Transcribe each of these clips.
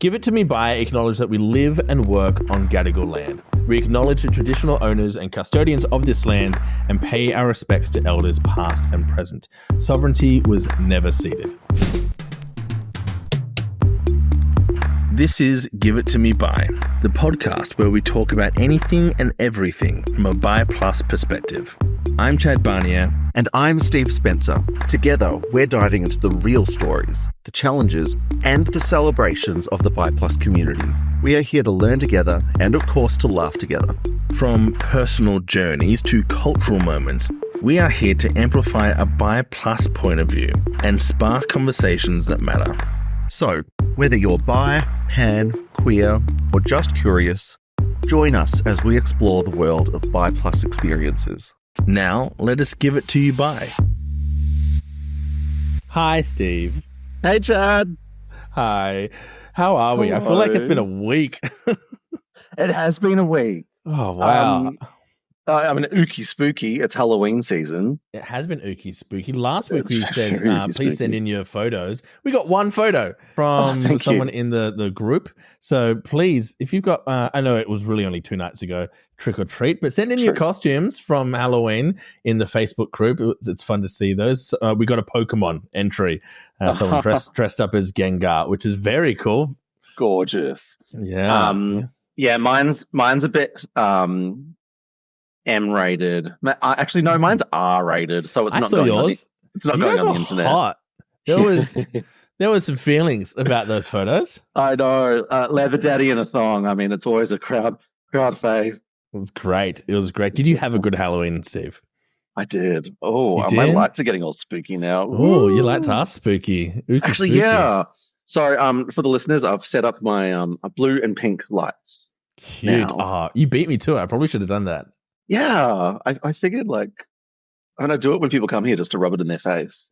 Give It To Me By acknowledge that we live and work on Gadigal land. We acknowledge the traditional owners and custodians of this land and pay our respects to elders past and present. Sovereignty was never ceded. This is Give It To Me By, the podcast where we talk about anything and everything from a bi plus perspective. I'm Chad Barnier. And I'm Steve Spencer. Together, we're diving into the real stories, the challenges, and the celebrations of the bi plus community. We are here to learn together and, of course, to laugh together. From personal journeys to cultural moments, we are here to amplify a bi plus point of view and spark conversations that matter. So, whether you're bi, pan, queer, or just curious, join us as we explore the world of bi plus experiences. Now, let us give it to you by. Hi, Steve. Hey, Chad. Hi. How are we? Hello. I feel like it's been a week. It has been a week. Oh, wow. I mean, ooky spooky. It's Halloween season. It has been ooky spooky. Last week It's we said, very ooky please spooky. send in your photos. We got one photo from thank someone you. in the group. So please, if you've got, I know it was really only 2 nights ago, trick or treat, but send in your True. costumes from Halloween in the Facebook group. It's fun to see those. We got a Pokemon entry. Someone dressed up as Gengar, which is very cool. Gorgeous. Yeah. Yeah, mine's a bit M-rated. Actually, no, mine's R-rated, so it's I not saw going on yours. it's not You going guys on were the internet. hot. There was some feelings about those photos. I know. Leather daddy in a thong. I mean, it's always a crowd fave. It was great. Did you have a good Halloween, Steve? I did. Oh, You my did? lights are getting all spooky now. Oh, your Ooh. lights are spooky. Ooky Actually, spooky. yeah. So, for the listeners, I've set up my blue and pink lights. Cute. Now. Oh, you beat me to it. I probably should have done that. Yeah, I figured I do it when people come here just to rub it in their face.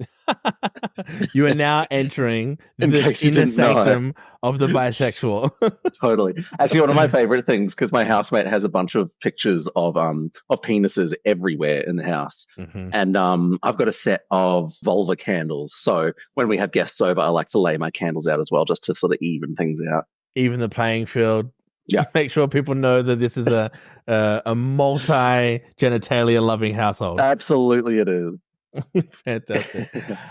You are now entering In this case you inner didn't know. sanctum of the bisexual. Totally. Actually, one of my favorite things, because my housemate has a bunch of pictures of penises everywhere in the house. Mhm. And I've got a set of vulva candles. So when we have guests over, I like to lay my candles out as well, just to sort of even things out. Even the playing field. Yeah. Make sure people know that this is a multi-genitalia loving household. Absolutely it is. Fantastic.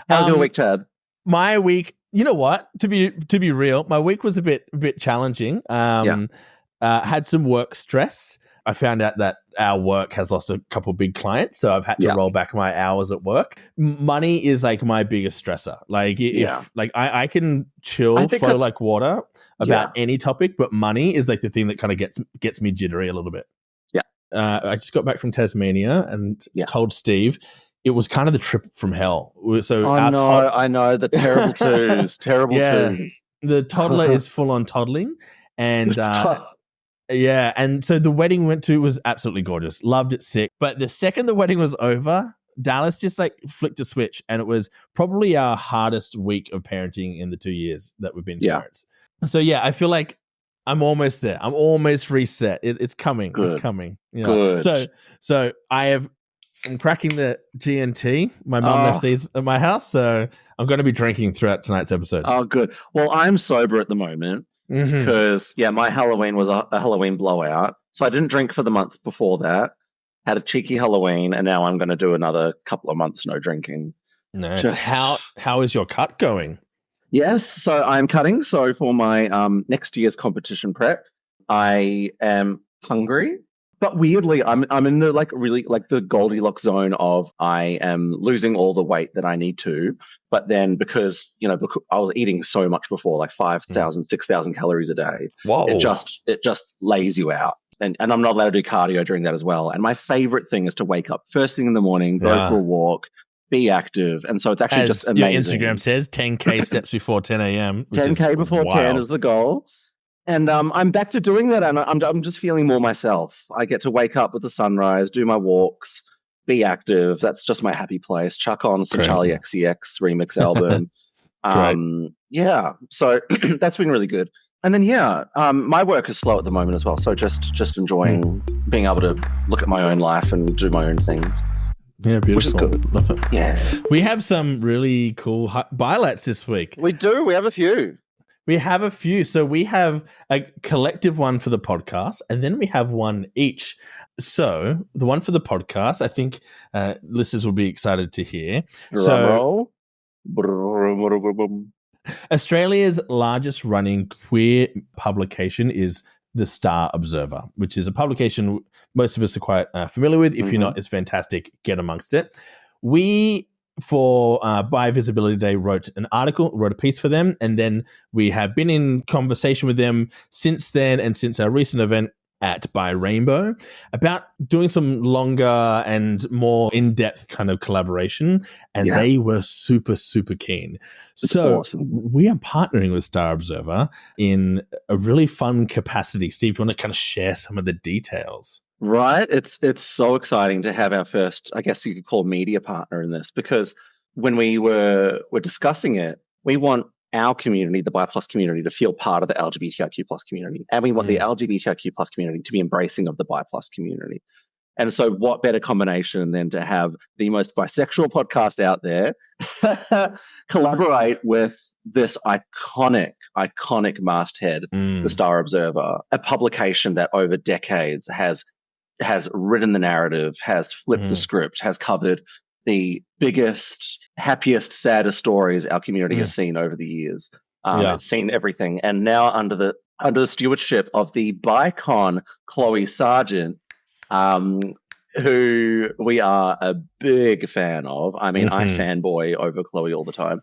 How's your week, Chad? My week, you know what? To be real, my week was a bit challenging. Had some work stress. I found out that our work has lost a couple of big clients, so I've had to roll back my hours at work. Money is like my biggest stressor. Like if I can chill, flow like water about any topic, but money is like the thing that kind of gets me jittery a little bit. Yeah. I just got back from Tasmania and told Steve it was kind of the trip from hell. So I know the terrible twos, twos. The toddler is full on toddling, and and so the wedding we went to was absolutely gorgeous. Loved it sick. But the second the wedding was over, Dallas just like flicked a switch, and it was probably our hardest week of parenting in the 2 years that we've been parents. So I feel like I'm almost there. I'm almost reset. It's coming. Good. It's coming. You know? Good. So I'm cracking the G&T. My mum left these at my house, so I'm going to be drinking throughout tonight's episode. Oh, good. Well, I'm sober at the moment because, my Halloween was a Halloween blowout. So I didn't drink for the month before that. Had a cheeky Halloween, and now I'm going to do another couple of months no drinking. Nice. How is your cut going? Yes, so I'm cutting. So for my next year's competition prep, I am hungry. But weirdly, I'm in the really the Goldilocks zone of I am losing all the weight that I need to. But then because I was eating so much before, like 5,000, 6,000 calories a day, it just lays you out. And I'm not allowed to do cardio during that as well. And my favorite thing is to wake up first thing in the morning, go for a walk, be active. And so it's actually just amazing. Your Instagram says 10K steps before 10 a.m. 10K before 10 is the goal. And I'm back to doing that, and I'm just feeling more myself. I get to wake up with the sunrise, do my walks, be active. That's just my happy place. Chuck on some Charlie XCX remix album. So that's been really good. And then my work is slow at the moment as well. So just enjoying being able to look at my own life and do my own things. Yeah, beautiful. Which is good. Love it. Yeah. We have some really cool highlights this week. We do. We have a few. We have a few. So we have a collective one for the podcast, and then we have one each. So the one for the podcast, I think listeners will be excited to hear. Drum So roll. Australia's largest running queer publication is the Star Observer, which is a publication most of us are quite familiar with. If you're not, it's fantastic. Get amongst it. We, for Bi Visibility Day, wrote a piece for them, and then we have been in conversation with them since then and since our recent event at Bi Rainbow about doing some longer and more in-depth kind of collaboration, and they were super, super keen. So awesome. We are partnering with Star Observer in a really fun capacity. Steve, do you want to kind of share some of the details? Right. It's so exciting to have our first, I guess you could call media partner in this, because when we were discussing it, we want our community, the Bi+ community, to feel part of the LGBTQ+ community. And we want the LGBTQ+ community to be embracing of the Bi+ community. And so what better combination than to have the most bisexual podcast out there collaborate with this iconic masthead, the Star Observer, a publication that over decades has written the narrative, has flipped the script, has covered the biggest, happiest, saddest stories our community has seen over the years. It's seen everything. And now under the stewardship of the Bicon Chloe Sargent, who we are a big fan of. I mean, I fanboy over Chloe all the time.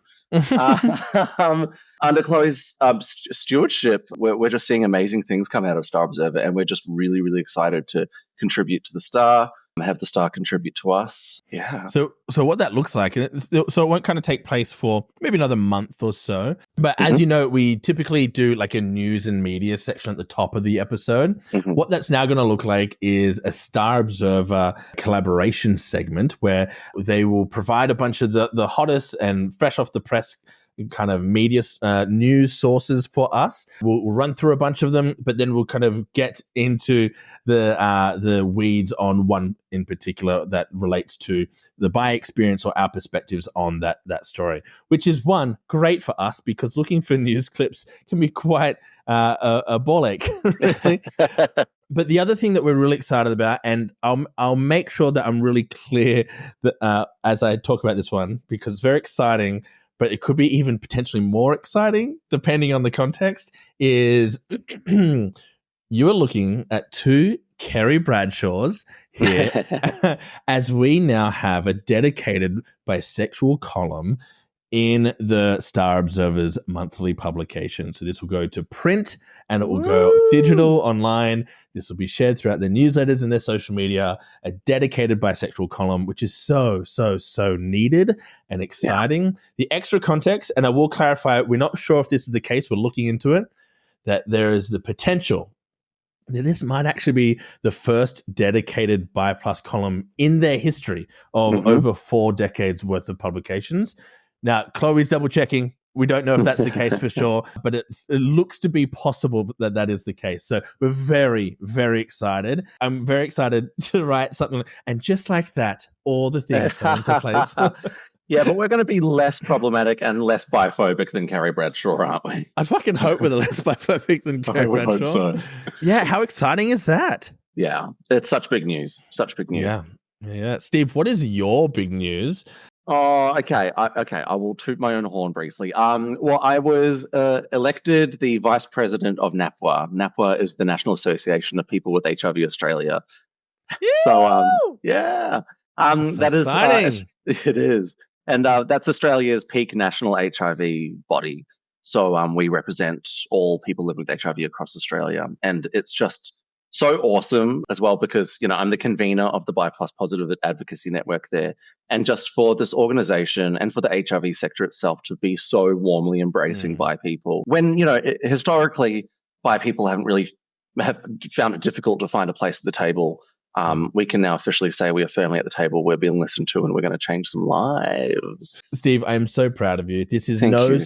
Under Chloe's stewardship, we're just seeing amazing things come out of Star Observer, and we're just really, really excited to contribute to the Star, have the Star contribute to us. Yeah. So what that looks like, so it won't kind of take place for maybe another month or so. But as you know, we typically do like a news and media section at the top of the episode. What that's now going to look like is a Star Observer collaboration segment where they will provide a bunch of the hottest and fresh off the press kind of media news sources for us. We'll run through a bunch of them, but then we'll kind of get into the weeds on one in particular that relates to the bi experience or our perspectives on that story, which is one great for us because looking for news clips can be quite a bollock. Really. But the other thing that we're really excited about, and I'll make sure that I'm really clear that as I talk about this one, because it's very exciting, but it could be even potentially more exciting depending on the context, is you are looking at two Kerry Bradshaws here as we now have a dedicated bisexual column in the Star Observer's monthly publication. So this will go to print and it will go digital online. This will be shared throughout their newsletters and their social media, a dedicated bisexual column, which is so, so, so needed and exciting. Yeah. The extra context, and I will clarify, we're not sure if this is the case, we're looking into it, that there is the potential that this might actually be the first dedicated Bi+ column in their history of over 4 decades worth of publications. Now, Chloe's double checking. We don't know if that's the case for sure, but it looks to be possible that is the case. So we're very, very excited. I'm very excited to write something. And just like that, all the things fall into place. Yeah, but we're going to be less problematic and less biphobic than Carrie Bradshaw, aren't we? I fucking hope we're less biphobic than Carrie Bradshaw. I hope so. Yeah, how exciting is that? Yeah, it's such big news. Such big news. Yeah. Steve, what is your big news? Oh, okay. I will toot my own horn briefly. Well, I was elected the vice president of NAPWA. NAPWA is the National Association of People with HIV Australia. So, yeah. That exciting. Is it is. And that's Australia's peak national HIV body. So we represent all people living with HIV across Australia. And it's just so awesome as well because, you know, I'm the convener of the Bi+ Positive Advocacy Network there. And just for this organization and for the HIV sector itself to be so warmly embracing bi people. When, you know, historically, bi people have found it difficult to find a place at the table. We can now officially say we are firmly at the table. We're being listened to and we're going to change some lives. Steve, I am so proud of you. This is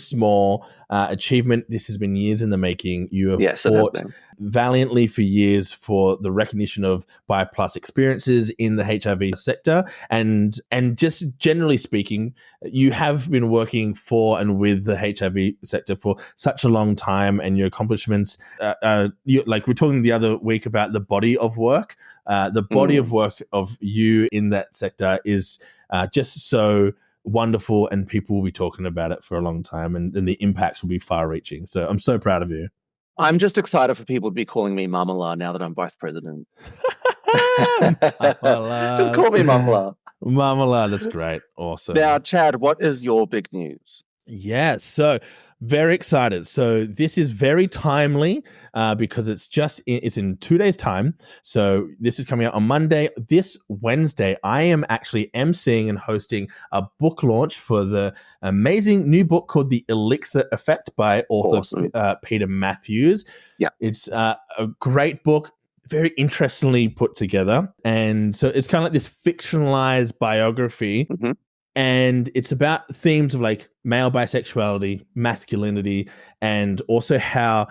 small achievement. This has been years in the making. You have fought valiantly for years for the recognition of bi plus experiences in the HIV sector. And just generally speaking, you have been working for and with the HIV sector for such a long time, and your accomplishments, like we're talking the other week about the body of work. The body of work of you in that sector is just so wonderful, and people will be talking about it for a long time, and the impacts will be far reaching. So I'm so proud of you. I'm just excited for people to be calling me Mamala now that I'm vice president. Just call me Mamala. Mamala, that's great. Awesome. Now, Chad, what is your big news? Yeah, so very excited. So this is very timely because it's in 2 days' time. So this is coming out on Monday. This Wednesday, I am actually emceeing and hosting a book launch for the amazing new book called The Elixir Effect by author Peter Matthews. Yeah, it's a great book, very interestingly put together. And so it's kind of like this fictionalized biography. Mm-hmm. And it's about themes of like male bisexuality, masculinity, and also how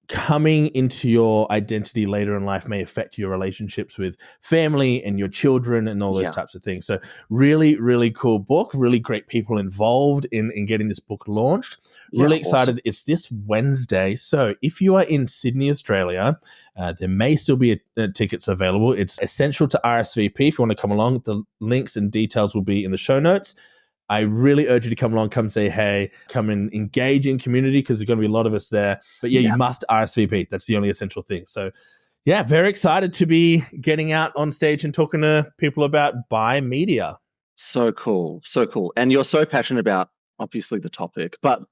coming into your identity later in life may affect your relationships with family and your children and all those types of things. So really, really cool book, really great people involved in getting this book launched. Really excited. Awesome. It's this Wednesday. So if you are in Sydney, Australia, there may still be tickets available. It's essential to RSVP if you want to come along. The links and details will be in the show notes. I really urge you to come along, come say hey, come and engage in community because there's going to be a lot of us there. But you must RSVP. That's the only essential thing. So very excited to be getting out on stage and talking to people about bi media. So cool. So cool. And you're so passionate about, obviously, the topic, but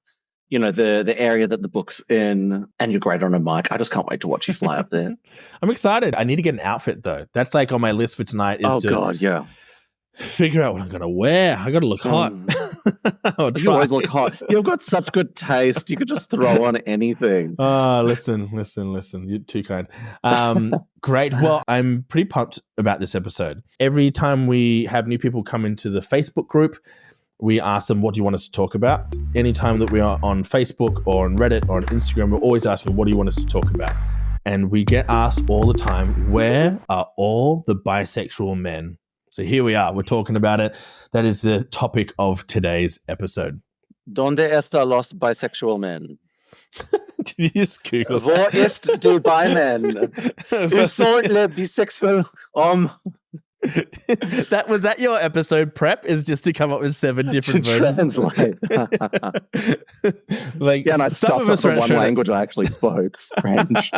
you know, the area that the book's in, and you're great on a mic. I just can't wait to watch you fly up there. I'm excited. I need to get an outfit though. That's like on my list for tonight figure out what I'm going to wear. I got to look hot. You always look hot. You've got such good taste. You could just throw on anything. Listen. You're too kind. Great. Well, I'm pretty pumped about this episode. Every time we have new people come into the Facebook group, we ask them, what do you want us to talk about? Anytime that we are on Facebook or on Reddit or on Instagram, we're always asking, what do you want us to talk about? And we get asked all the time, where are all the bisexual men? So here we are. We're talking about it. That is the topic of today's episode. ¿Dónde están los bisexual men? Did you just Google Wo ist der bi-man? Où sont les bisexual hommes? Was that your episode prep? Is just to come up with 7 different versions? Translate. And I stuffed up the one language I actually spoke, French.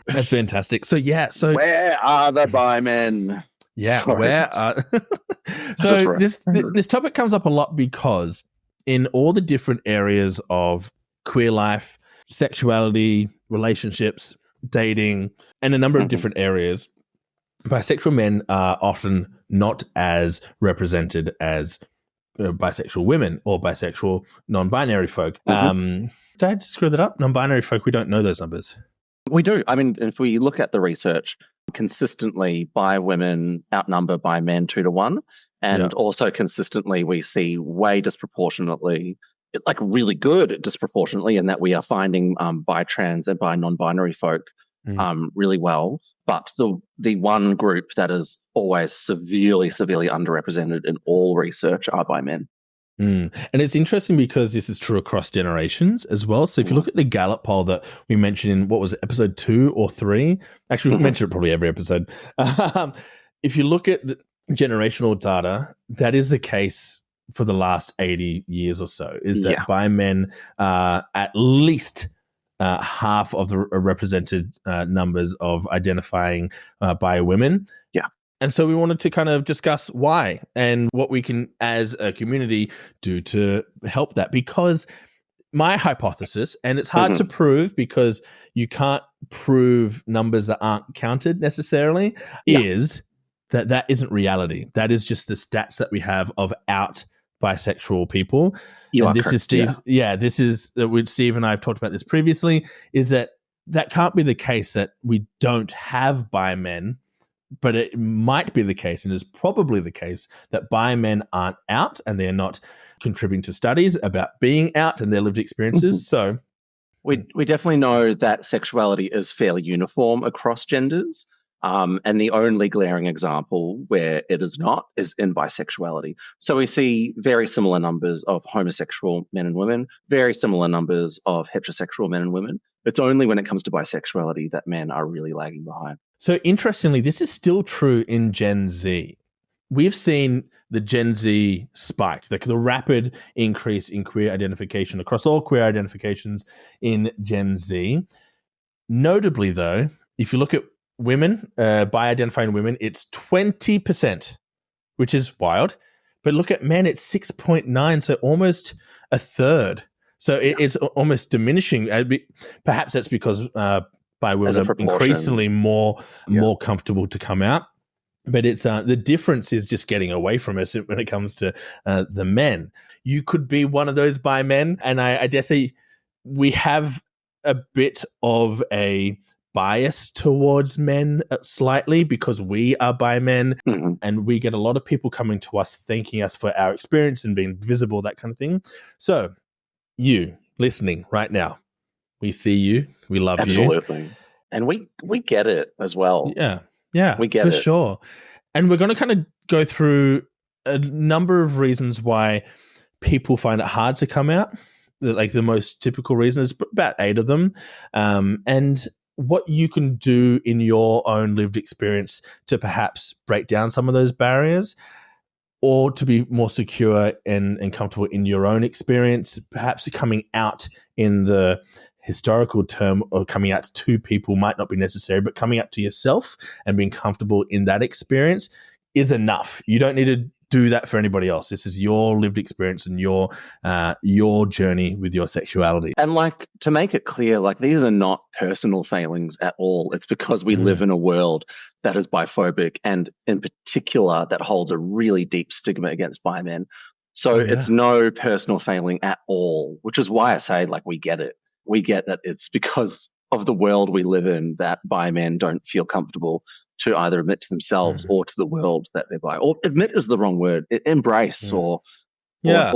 That's fantastic. So where are the bi-men? Yeah, where so this topic comes up a lot because in all the different areas of queer life, sexuality, relationships, dating, and a number of different areas, bisexual men are often not as represented as bisexual women or bisexual non-binary folk. Did I just screw that up? Non-binary folk, we don't know those numbers. We do. I mean, if we look at the research, consistently bi women outnumber bi men 2 to 1. And also consistently we see way disproportionately, like really good disproportionately, in that we are finding bi trans and bi non-binary folk really well. But the one group that is always severely underrepresented in all research are bi men. And it's interesting because this is true across generations as well. So if you look at the Gallup poll that we mentioned in, what was it, episode 2 or 3? Actually, we mentioned it probably every episode. If you look at the generational data, that is the case for the last 80 years or so, is that bi men at least half of the represented numbers of identifying bi women. Yeah. And so we wanted to kind of discuss why and what we can, as a community, do to help that. Because my hypothesis, and it's hard to prove because you can't prove numbers that aren't counted necessarily, is that isn't reality. That is just the stats that we have of out bisexual people. This is Steve. This is what Steve and I have talked about this previously, is that can't be the case that we don't have bi men. But it might be the case, and is probably the case, that bi men aren't out and they're not contributing to studies about being out and their lived experiences. So We definitely know that sexuality is fairly uniform across genders. And the only glaring example where it is not is in bisexuality. So we see very similar numbers of homosexual men and women, very similar numbers of heterosexual men and women. It's only when it comes to bisexuality that men are really lagging behind. So interestingly, this is still true in Gen Z. We've seen the Gen Z spike, the rapid increase in queer identification across all queer identifications in Gen Z. Notably, though, if you look at women, by identifying women, it's 20%, which is wild. But look at men, it's 6.9, so almost a third. So it's almost diminishing. Perhaps that's because by women are increasingly more comfortable to come out. But it's the difference is just getting away from us when it comes to the men. You could be one of those bi men, and I dare say we have a bit of a bias towards men slightly because we are bi men, and we get a lot of people coming to us thanking us for our experience and being visible, that kind of thing. So you listening right now, we see you, we love you. Absolutely. And we get it as well. Yeah, we get for it. Sure. And we're going to kind of go through a number of reasons why people find it hard to come out. Like the most typical reasons, about 8 of them. And what you can do in your own lived experience to perhaps break down some of those barriers, or to be more secure and comfortable in your own experience, perhaps coming out in the historical term or coming out to people might not be necessary, but coming out to yourself and being comfortable in that experience is enough. You don't need to do that for anybody else. This is your lived experience and your journey with your sexuality. And like, to make it clear, like, these are not personal failings at all. It's because we live in a world that is biphobic, and in particular that holds a really deep stigma against bi men. So it's no personal failing at all, which is why I say, like, we get it. We get that it's because of the world we live in that bi men don't feel comfortable to either admit to themselves or to the world that they're bi. Or admit is the wrong word. Embrace or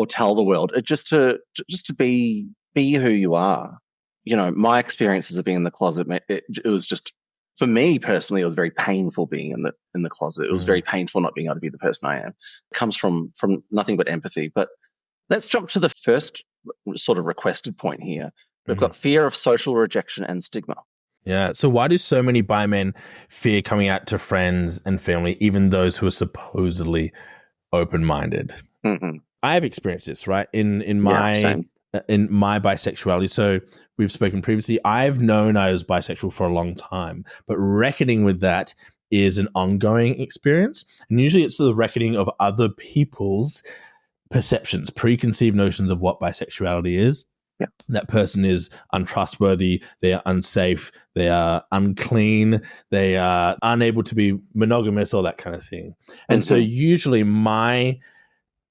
tell the world. Just to be who you are. You know, my experiences of being in the closet, it was just, for me personally, it was very painful being in the closet. It was very painful not being able to be the person I am. It comes from nothing but empathy. But let's jump to the first sort of requested point here. We've got fear of social rejection and stigma. Yeah. So why do so many bi men fear coming out to friends and family, even those who are supposedly open-minded? I have experienced this, right? In my bisexuality. So we've spoken previously. I've known I was bisexual for a long time, but reckoning with that is an ongoing experience. And usually it's the reckoning of other people's perceptions, preconceived notions of what bisexuality is. Yeah. That person is untrustworthy, they are unsafe, they are unclean, they are unable to be monogamous, all that kind of thing. And so usually my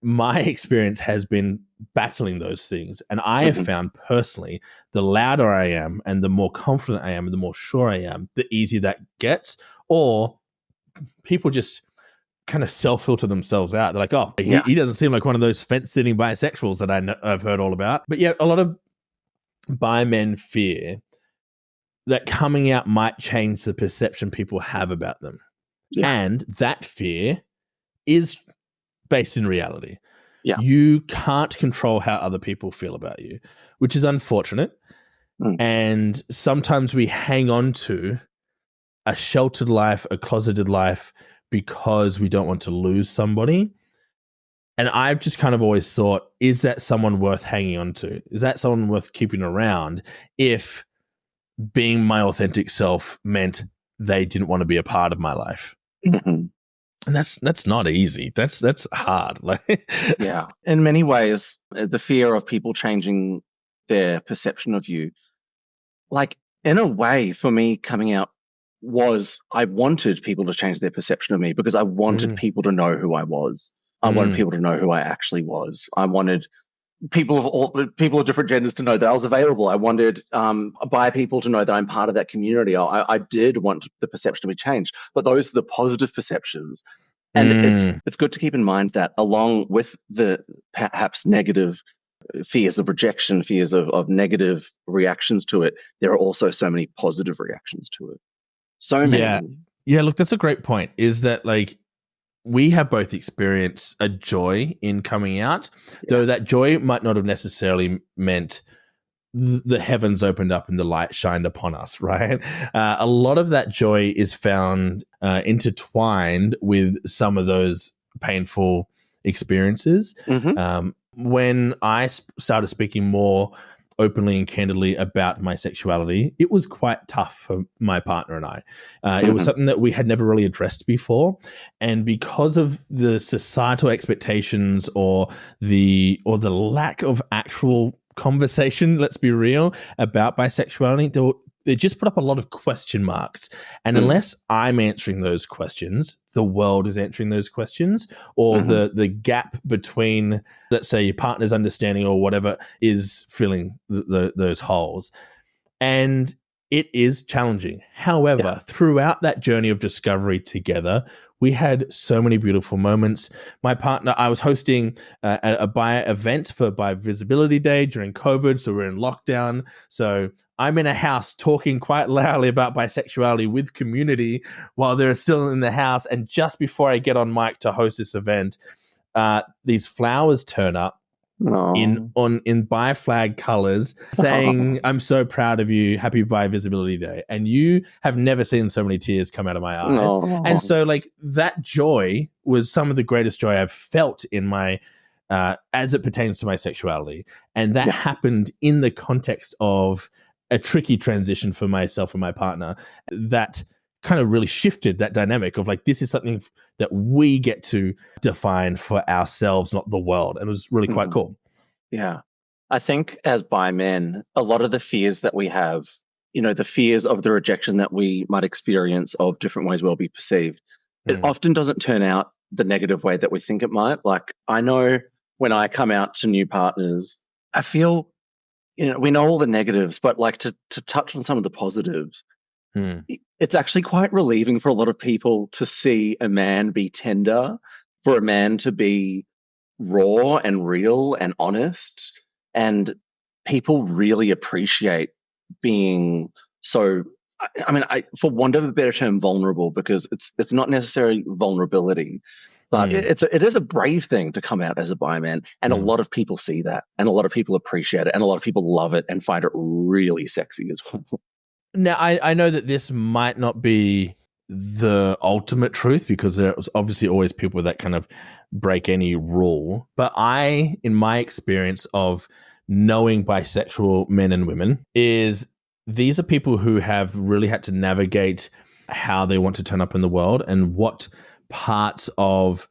experience has been battling those things. And I have found personally, the louder I am and the more confident I am and the more sure I am, the easier that gets. Or people just kind of self-filter themselves out. They're like, oh, he doesn't seem like one of those fence-sitting bisexuals that I've heard all about. But yeah, a lot of bi men fear that coming out might change the perception people have about them. Yeah. And that fear is based in reality. Yeah. You can't control how other people feel about you, which is unfortunate. And sometimes we hang on to a sheltered life, a closeted life, because we don't want to lose somebody. And I've just kind of always thought, is that someone worth hanging on to? Is that someone worth keeping around if being my authentic self meant they didn't want to be a part of my life? And that's not easy. That's hard. Yeah. In many ways, the fear of people changing their perception of you, like, in a way, for me, coming out was, I wanted people to change their perception of me because I wanted people to know who I was. I wanted people to know who I actually was. I wanted people of different genders to know that I was available. I wanted bi people to know that I'm part of that community. I did want the perception to be changed, but those are the positive perceptions. And it's good to keep in mind that along with the perhaps negative fears of rejection, fears of negative reactions to it, there are also so many positive reactions to it. So Yeah. many. Yeah, look, that's a great point, is that like we have both experienced a joy in coming out, though that joy might not have necessarily meant the heavens opened up and the light shined upon us, right? A lot of that joy is found intertwined with some of those painful experiences. Mm-hmm. When I started speaking more openly and candidly about my sexuality, it was quite tough for my partner and I. It was something that we had never really addressed before, and because of the societal expectations or the lack of actual conversation, let's be real, about bisexuality, they just put up a lot of question marks. And unless I'm answering those questions, the world is answering those questions, or the gap between, let's say, your partner's understanding or whatever is filling those holes. And it is challenging. However, throughout that journey of discovery together, we had so many beautiful moments. My partner, I was hosting a bi event for Bi Visibility Day during COVID, so we're in lockdown. So I'm in a house talking quite loudly about bisexuality with community while they're still in the house. And just before I get on mic to host this event, these flowers turn up in bi flag colors saying, "I'm so proud of you, happy Bi Visibility Day." And you have never seen so many tears come out of my eyes. And so like that joy was some of the greatest joy I've felt in my as it pertains to my sexuality. And that happened in the context of a tricky transition for myself and my partner that kind of really shifted that dynamic of like, this is something that we get to define for ourselves, not the world. And it was really quite cool. Yeah. I think as bi men, a lot of the fears that we have, the fears of the rejection that we might experience of different ways we'll be perceived, it often doesn't turn out the negative way that we think it might. Like, I know when I come out to new partners, I feel, we know all the negatives, but like to touch on some of the positives, it's actually quite relieving for a lot of people to see a man be tender, for a man to be raw and real and honest. And people really appreciate being so, for want of a better term, vulnerable, because it's not necessarily vulnerability, but it is a brave thing to come out as a bi man. And a lot of people see that, and a lot of people appreciate it, and a lot of people love it and find it really sexy as well. Now, I know that this might not be the ultimate truth, because there's obviously always people that kind of break any rule. But in my experience of knowing bisexual men and women, is these are people who have really had to navigate how they want to turn up in the world and what parts of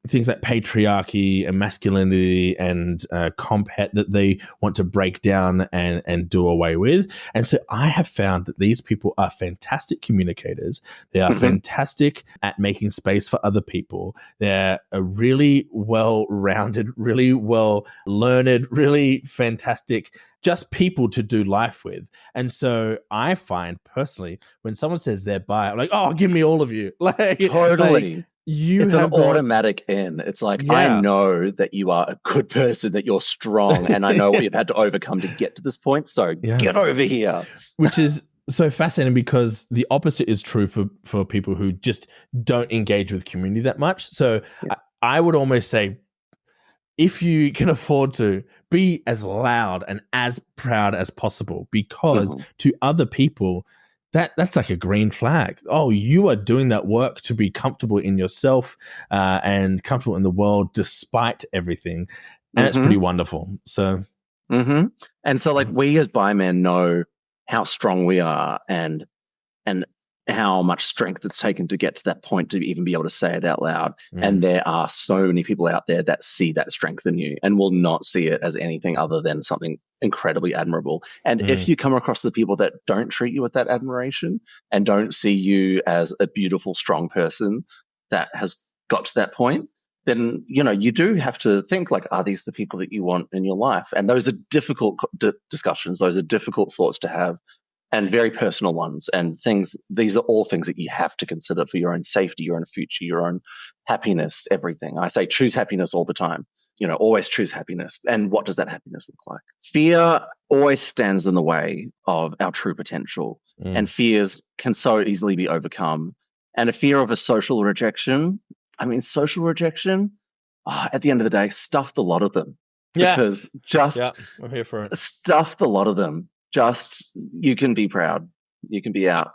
things like patriarchy and masculinity and compet that they want to break down and do away with. And so I have found that these people are fantastic communicators. They are fantastic at making space for other people. They're a really well-rounded, really well-learned, really fantastic just people to do life with. And so I find personally, when someone says they're bi, I'm like, oh, give me all of you. Like, totally. It's an got automatic in. It's like, I know that you are a good person, that you're strong, and I know what you've had to overcome to get to this point. So get over here. Which is so fascinating, because the opposite is true for people who just don't engage with community that much. So I would almost say, if you can afford to, be as loud and as proud as possible, because to other people, that's like a green flag. Oh, you are doing that work to be comfortable in yourself and comfortable in the world despite everything. And it's pretty wonderful. So, and so like we as bi men know how strong we are and how much strength it's taken to get to that point to even be able to say it out loud. And there are so many people out there that see that strength in you and will not see it as anything other than something incredibly admirable. And if you come across the people that don't treat you with that admiration and don't see you as a beautiful, strong person that has got to that point, then, you do have to think like, are these the people that you want in your life? And those are difficult discussions. Those are difficult thoughts to have, and very personal ones, and things. These are all things that you have to consider for your own safety, your own future, your own happiness, everything. I say choose happiness all the time. always choose happiness. And what does that happiness look like? Fear always stands in the way of our true potential, and fears can so easily be overcome. And a fear of a social rejection, social rejection, at the end of the day, stuff the lot of them. Yeah. Because I'm here for it. Stuff the lot of them. Just, you can be proud. You can be out.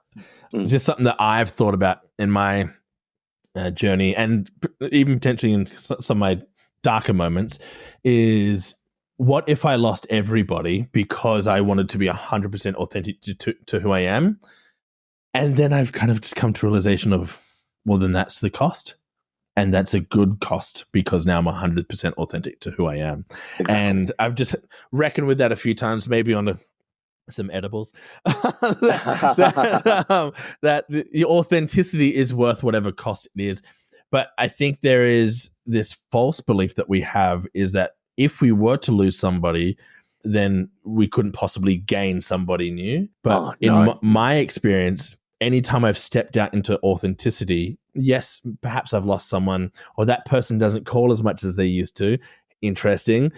Just something that I've thought about in my journey, and even potentially in some of my darker moments, is what if I lost everybody because I wanted to be 100% authentic to who I am? And then I've kind of just come to a realization of, well, then that's the cost. And that's a good cost, because now I'm 100% authentic to who I am. Exactly. And I've just reckoned with that a few times, maybe on some edibles, that the authenticity is worth whatever cost it is. But I think there is this false belief that we have, is that if we were to lose somebody, then we couldn't possibly gain somebody new. But in my experience, anytime I've stepped out into authenticity, yes, perhaps I've lost someone, or that person doesn't call as much as they used to. Interesting.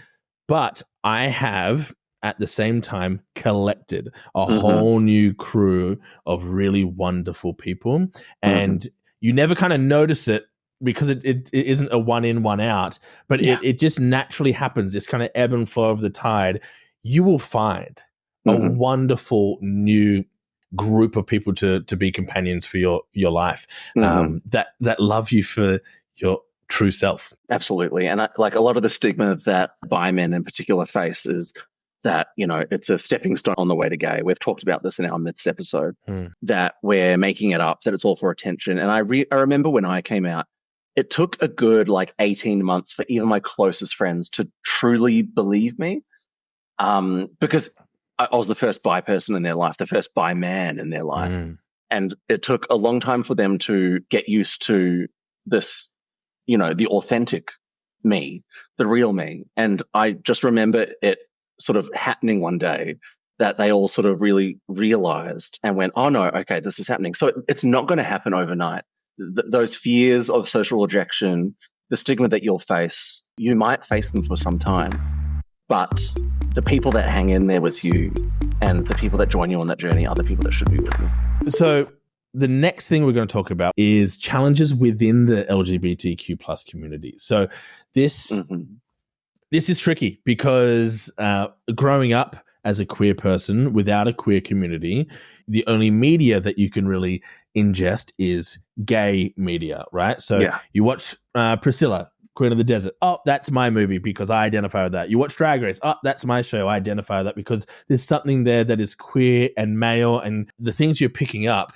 But I have, at the same time, collected a whole new crew of really wonderful people. And you never kind of notice it, because it isn't a one in, one out, but it just naturally happens. This kind of ebb and flow of the tide. You will find a wonderful new group of people to be companions for your life, that love you for your true self. Absolutely. And like a lot of the stigma that bi men in particular face is that, it's a stepping stone on the way to gay. We've talked about this in our myths episode, that we're making it up, that it's all for attention. And I remember when I came out, it took a good 18 months for even my closest friends to truly believe me, because I was the first bi person in their life, the first bi man in their life. And it took a long time for them to get used to this, the authentic me, the real me. And I just remember it sort of happening one day, that they all sort of really realized and went, oh no, okay, this is happening. So it's not going to happen overnight. Those fears of social rejection, the stigma that you'll face, you might face them for some time. But the people that hang in there with you and the people that join you on that journey are the people that should be with you. So the next thing we're going to talk about is challenges within the LGBTQ plus community. So this is tricky, because growing up as a queer person without a queer community, the only media that you can really ingest is gay media, right? So you watch Priscilla, Queen of the Desert. Oh, that's my movie because I identify with that. You watch Drag Race. Oh, that's my show. I identify with that because there's something there that is queer and male, and the things you're picking up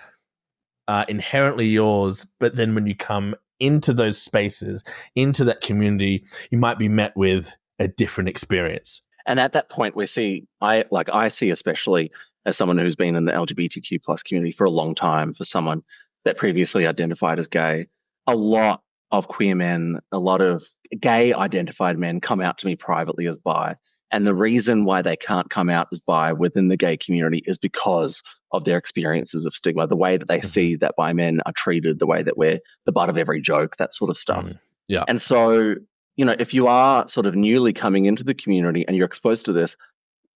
are inherently yours. But then when you come into those spaces, into that community, you might be met with a different experience. And at that point, I see, especially as someone who's been in the LGBTQ plus community for a long time, for someone that previously identified as gay, a lot of queer men, a lot of gay identified men come out to me privately as bi. And the reason why they can't come out as bi within the gay community is because of their experiences of stigma, the way that they see that bi men are treated, the way that we're the butt of every joke, that sort of stuff. Yeah. And so, if you are sort of newly coming into the community and you're exposed to this,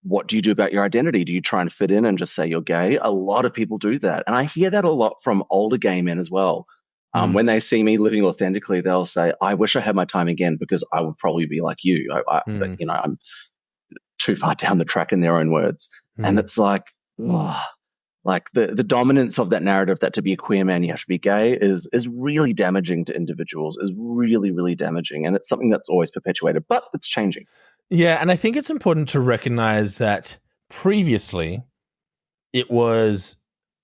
what do you do about your identity? Do you try and fit in and just say you're gay? A lot of people do that. And I hear that a lot from older gay men as well. When they see me living authentically, they'll say, I wish I had my time again because I would probably be like you. But, I'm too far down the track in their own words. And it's like the dominance of that narrative that to be a queer man, you have to be gay is really damaging to individuals, is really, really damaging. And it's something that's always perpetuated, but it's changing. Yeah. And I think it's important to recognize that previously it was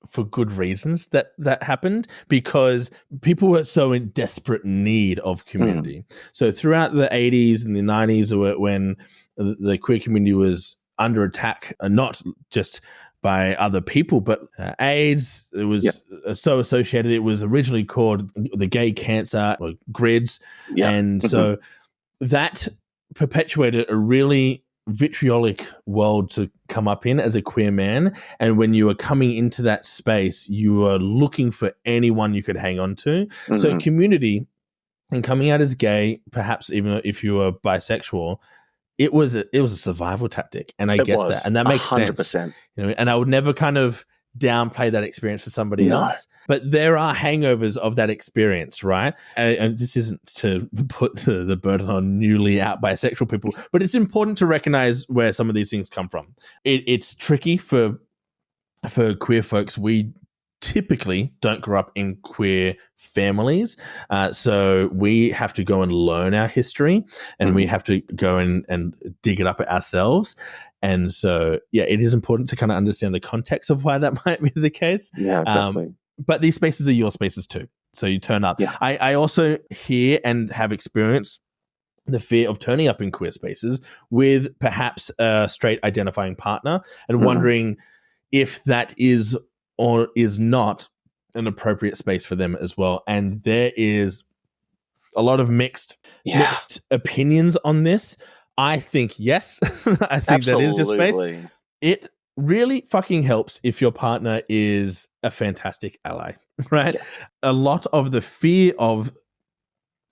for good reasons that happened, because people were so in desperate need of community. So throughout the 80s and the 90s, when the queer community was under attack, not just by other people, but AIDS, it was so associated. It was originally called the gay cancer, or GRIDS. And so that perpetuated a really vitriolic world to come up in as a queer man. And when you were coming into that space, you were looking for anyone you could hang on to. So community And coming out as gay, perhaps even if you were bisexual, it was a survival tactic, and I get that, and that makes sense. 100%. And I would never kind of downplay that experience for somebody else, but there are hangovers of that experience, right? And this isn't to put the burden on newly out bisexual people, but it's important to recognize where some of these things come from. It's tricky for queer folks. We typically don't grow up in queer families. So we have to go and learn our history, and we have to go and dig it up ourselves. And so, yeah, it is important to kind of understand the context of why that might be the case. Yeah, definitely. But these spaces are your spaces too. So you turn up. Yeah. I also hear and have experienced the fear of turning up in queer spaces with perhaps a straight identifying partner, and wondering if that is or is not an appropriate space for them as well. And there is a lot of mixed opinions on this. I think yes. I think that is your space. It really fucking helps if your partner is a fantastic ally, right? Yeah. A lot of the fear of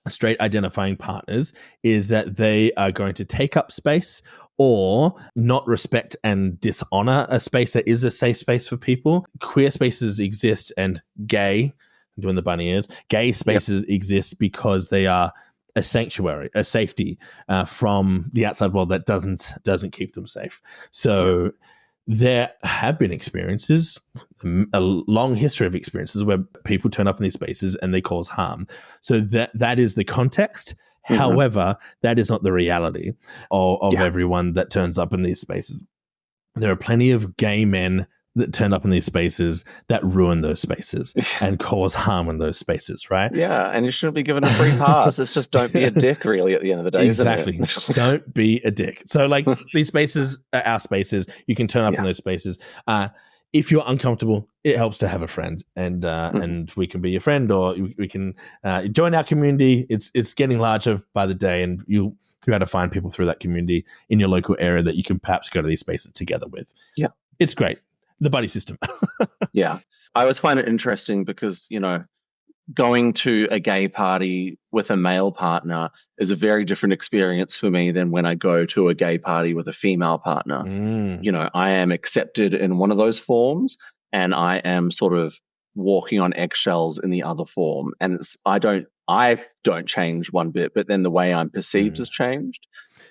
straight identifying partners is that they are going to take up space or not respect and dishonor a space that is a safe space for people. Queer spaces exist, and gay, I'm doing the bunny ears, gay spaces exist because they are a sanctuary, a safety from the outside world that doesn't keep them safe. So there have been experiences, a long history of experiences where people turn up in these spaces and they cause harm. So that is the context. However, that is not the reality of everyone that turns up in these spaces. There are plenty of gay men that turn up in these spaces that ruin those spaces and cause harm in those spaces, right? Yeah, and you shouldn't be given a free pass. It's just don't be a dick, really, at the end of the day, exactly. Isn't it? Don't be a dick. So, like, these spaces are our spaces. You can turn up in those spaces. If you're uncomfortable, it helps to have a friend, and we can be your friend, or we can join our community. It's getting larger by the day, and you'll be able to find people through that community in your local area that you can perhaps go to these spaces together with. Yeah. It's great. The buddy system. Yeah. I always find it interesting because, going to a gay party with a male partner is a very different experience for me than when I go to a gay party with a female partner. I am accepted in one of those forms, and I am sort of walking on eggshells in the other form. And I don't change one bit, but then the way I'm perceived has changed.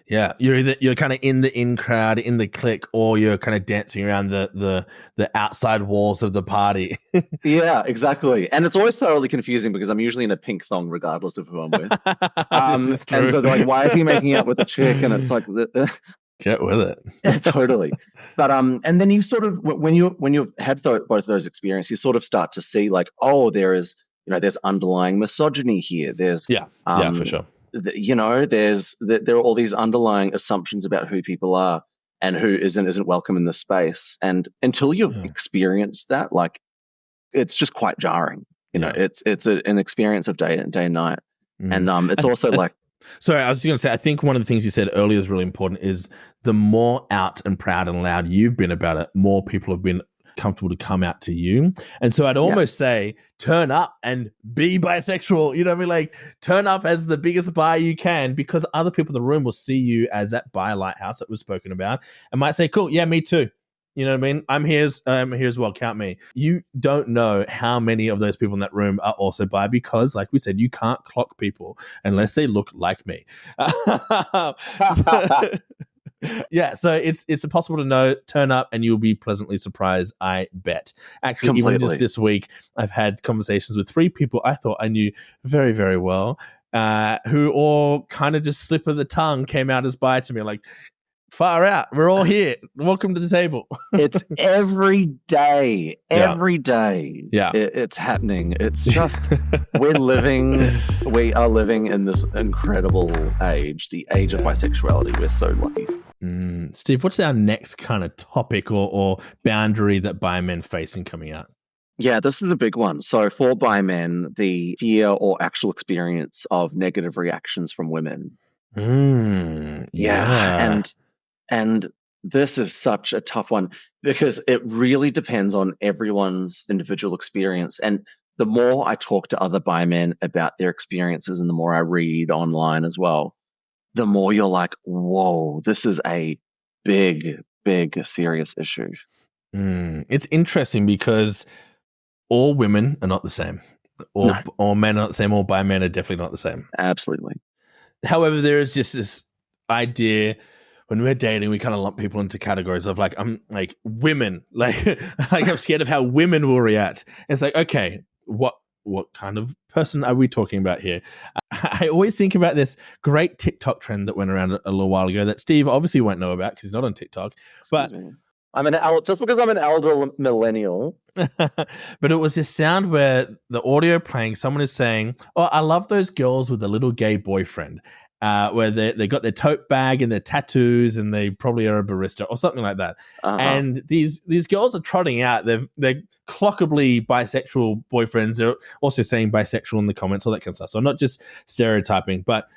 Yeah, you're kind of in the in crowd, in the clique, or you're kind of dancing around the outside walls of the party. Yeah, exactly. And it's always thoroughly confusing because I'm usually in a pink thong regardless of who I'm with. This is true. And so they're like, why is he making out with a chick? And it's like, get with it. Yeah, totally. But and then you sort of, when you've had both of those experiences, you sort of start to see like, oh, there's underlying misogyny here. There's for sure. There are all these underlying assumptions about who people are and who isn't welcome in the space. And until you've experienced that, like, it's just quite jarring. It's an experience of day and night. And it's also like. Sorry, I was going to say, I think one of the things you said earlier is really important, is the more out and proud and loud you've been about it, more people have been comfortable to come out to you. And so I'd almost say turn up and be bisexual. You know what I mean? Like, turn up as the biggest bi you can, because other people in the room will see you as that bi lighthouse that was spoken about and might say, cool, yeah, me too. You know what I mean? I'm here as well. Count me. You don't know how many of those people in that room are also bi, because, like we said, you can't clock people unless they look like me. Yeah, so it's possible to turn up and you'll be pleasantly surprised, I bet. Actually, Completely. Even just this week, I've had conversations with 3 people I thought I knew very, very well, who all kind of just slip of the tongue came out as bi to me, like, far out. We're all here. Welcome to the table. It's every day. Every day. Yeah. It's happening. It's just, we are living in this incredible age, the age of bisexuality. We're so lucky. Steve, what's our next kind of topic or boundary that bi men facing coming out? Yeah, this is a big one. So for bi men, the fear or actual experience of negative reactions from women. Yeah. And this is such a tough one because it really depends on everyone's individual experience. And the more I talk to other bi men about their experiences and the more I read online as well, the more you're like, whoa, this is a big, big, serious issue. It's interesting because all women are not the same. All men are not the same. All bi men are definitely not the same. Absolutely. However, there is just this idea when we're dating, we kind of lump people into categories of like, I'm like women, like I'm scared of how women will react. And it's like, okay, what kind of person are we talking about here? I always think about this great TikTok trend that went around a little while ago that Steve obviously won't know about because he's not on TikTok. But just because I'm an elder millennial. But it was this sound where the audio playing, someone is saying, "Oh, I love those girls with a little gay boyfriend." Where they got their tote bag and their tattoos and they probably are a barista or something like that. And these girls are trotting out. They're clockably bisexual boyfriends. They're also saying bisexual in the comments, all that kind of stuff. So I'm not just stereotyping, but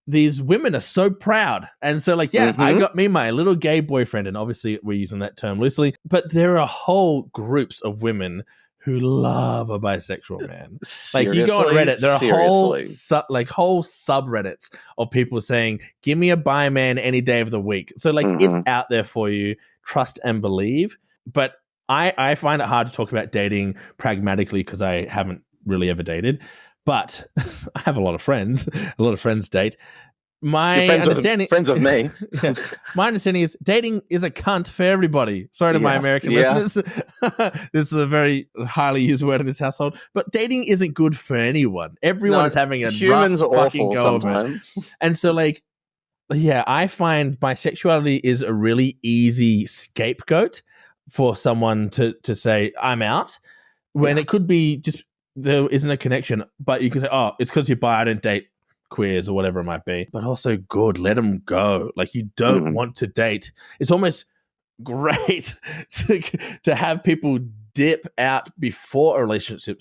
these women are so proud. And so like, yeah, I got me my little gay boyfriend. And obviously we're using that term loosely, but there are whole groups of women who love a bisexual man. Seriously? Like you go on Reddit, there are whole subreddits of people saying, give me a bi man any day of the week. So like it's out there for you, trust and believe. But I find it hard to talk about dating pragmatically because I haven't really ever dated. But I have a lot of friends. A lot of friends date. My understanding, friends of me. Yeah, my understanding is dating is a cunt for everybody. Sorry to my American listeners. This is a very highly used word in this household. But dating isn't good for anyone. Everyone is having a humans rough are fucking awful go sometimes. of it. And so, like, yeah, I find bisexuality is a really easy scapegoat for someone to say I'm out when it could be just there isn't a connection. But you can say, oh, it's because you're bi. I don't date queers or whatever it might be, but also good, let them go. Like you don't want to date. It's almost great to have people dip out before a relationship.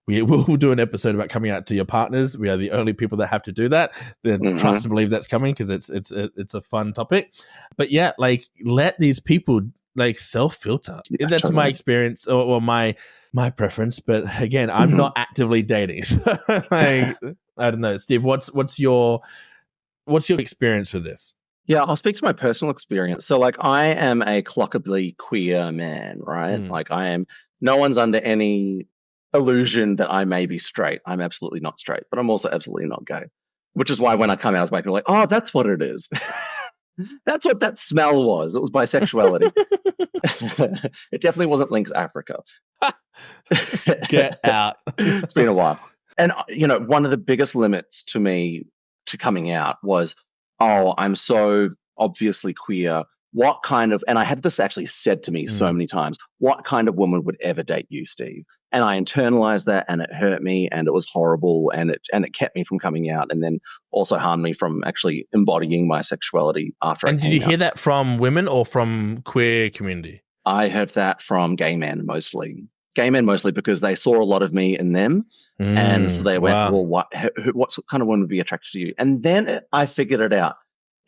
We will do an episode about coming out to your partners. We are the only people that have to do that. Then trust and believe that's coming because it's a fun topic. But yeah, like let these people like self-filter. Yeah, that's totally my experience or my preference. But again, I'm not actively dating. So like, I don't know, Steve. What's your experience with this? Yeah, I'll speak to my personal experience. So, like, I am a clockably queer man, right? Like, I am. No one's under any illusion that I may be straight. I'm absolutely not straight, but I'm also absolutely not gay. Which is why when I come out, people are like, "Oh, that's what it is." That's what that smell was. It was bisexuality. It definitely wasn't Lynx Africa. Get out. It's been a while. And, you know, one of the biggest limits to me to coming out was, oh, I'm so obviously queer. What kind of, and I had this actually said to me so many times, what kind of woman would ever date you, Steve? And I internalized that and it hurt me and it was horrible and it kept me from coming out and then also harmed me from actually embodying my sexuality after I came out. And did you hear that from women or from queer community? I heard that from gay men mostly. Gay men mostly because they saw a lot of me in them. And so they went, well, what kind of woman would be attracted to you? And then I figured it out.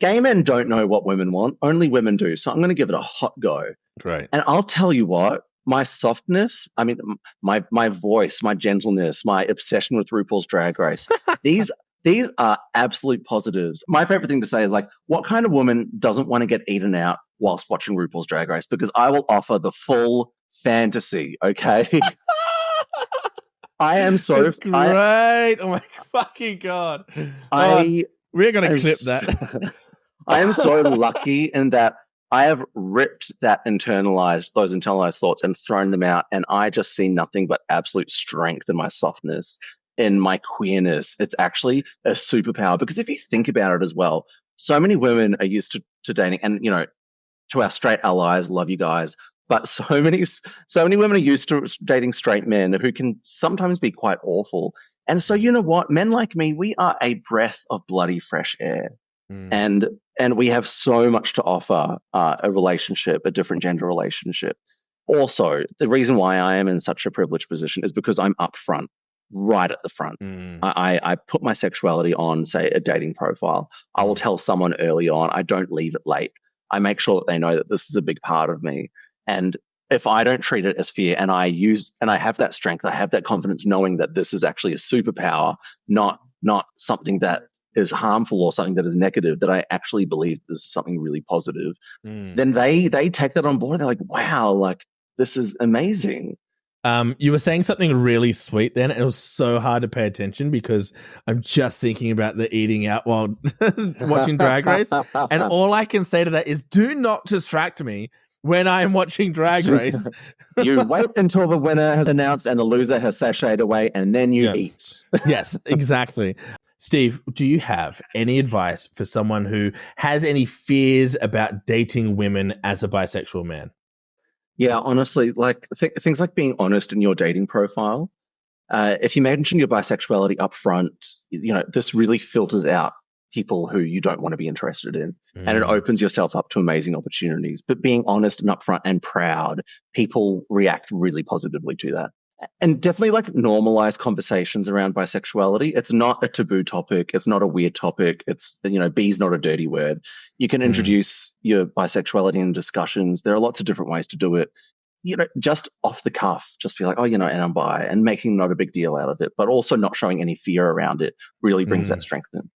Gay men don't know what women want. Only women do. So I'm going to give it a hot go. Great. And I'll tell you what, my softness, I mean, my voice, my gentleness, my obsession with RuPaul's Drag Race, these are absolute positives. My favorite thing to say is like, what kind of woman doesn't want to get eaten out whilst watching RuPaul's Drag Race? Because I will offer the full fantasy, okay? I am so... That's great. Oh my fucking God. We're going to clip that. I am so lucky in that I have ripped those internalized thoughts and thrown them out. And I just see nothing but absolute strength in my softness, in my queerness. It's actually a superpower because if you think about it as well, so many women are used to dating and, you know, to our straight allies, love you guys. But so many women are used to dating straight men who can sometimes be quite awful. And so, you know what? Men like me, we are a breath of bloody fresh air. And we have so much to offer a relationship, a different gender relationship. Also, the reason why I am in such a privileged position is because I'm up front, right at the front. I put my sexuality on, say, a dating profile. I will tell someone early on. I don't leave it late. I make sure that they know that this is a big part of me. And if I don't treat it as fear and I have that strength, I have that confidence knowing that this is actually a superpower, not something that is harmful or something that is negative, that I actually believe this is something really positive, then they take that on board. They're like, wow, like this is amazing. You were saying something really sweet then, and it was so hard to pay attention because I'm just thinking about the eating out while watching Drag Race. And all I can say to that is do not distract me when I am watching Drag Race. You wait until the winner has announced and the loser has sashayed away, and then you eat. Yes, exactly. Steve, do you have any advice for someone who has any fears about dating women as a bisexual man? Yeah, honestly, like things like being honest in your dating profile. If you mention your bisexuality up front, this really filters out people who you don't want to be interested in, and it opens yourself up to amazing opportunities. But being honest and upfront and proud, people react really positively to that. And definitely like normalize conversations around bisexuality. It's not a taboo topic. It's not a weird topic. It's, B is not a dirty word. You can introduce your bisexuality in discussions. There are lots of different ways to do it. Just off the cuff, just be like, and I'm bi, and making not a big deal out of it, but also not showing any fear around it really brings that strength in.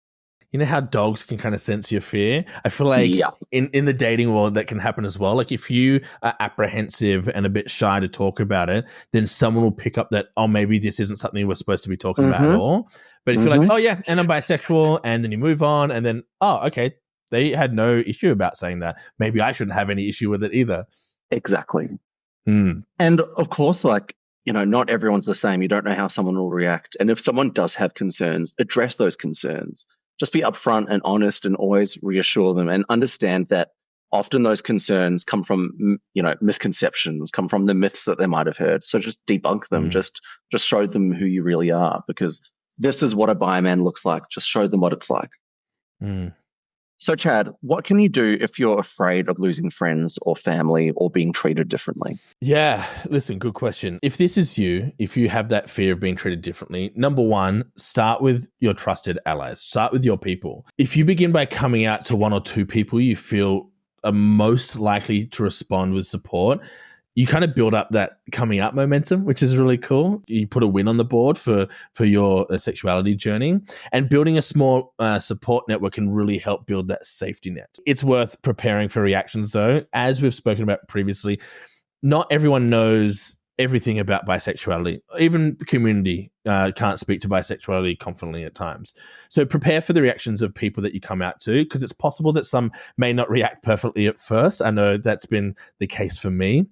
You know how dogs can kind of sense your fear? I feel like in the dating world that can happen as well. Like if you are apprehensive and a bit shy to talk about it, then someone will pick up that, maybe this isn't something we're supposed to be talking about at all. But if you're like, and I'm bisexual, and then you move on, and then, okay, they had no issue about saying that. Maybe I shouldn't have any issue with it either. Exactly. And of course, not everyone's the same. You don't know how someone will react. And if someone does have concerns, address those concerns. Just be upfront and honest and always reassure them and understand that often those concerns come from, misconceptions, come from the myths that they might have heard. So just debunk them, just show them who you really are, because this is what a bi man looks like. Just show them what it's like. So Chad, what can you do if you're afraid of losing friends or family or being treated differently? Yeah, listen, good question. If this is you, if you have that fear of being treated differently, number one, start with your trusted allies. Start with your people. If you begin by coming out to one or two people you feel are most likely to respond with support, you kind of build up that coming out momentum, which is really cool. You put a win on the board for your sexuality journey, and building a small support network can really help build that safety net. It's worth preparing for reactions though. As we've spoken about previously, not everyone knows everything about bisexuality. Even the community can't speak to bisexuality confidently at times. So prepare for the reactions of people that you come out to, because it's possible that some may not react perfectly at first. I know that's been the case for me.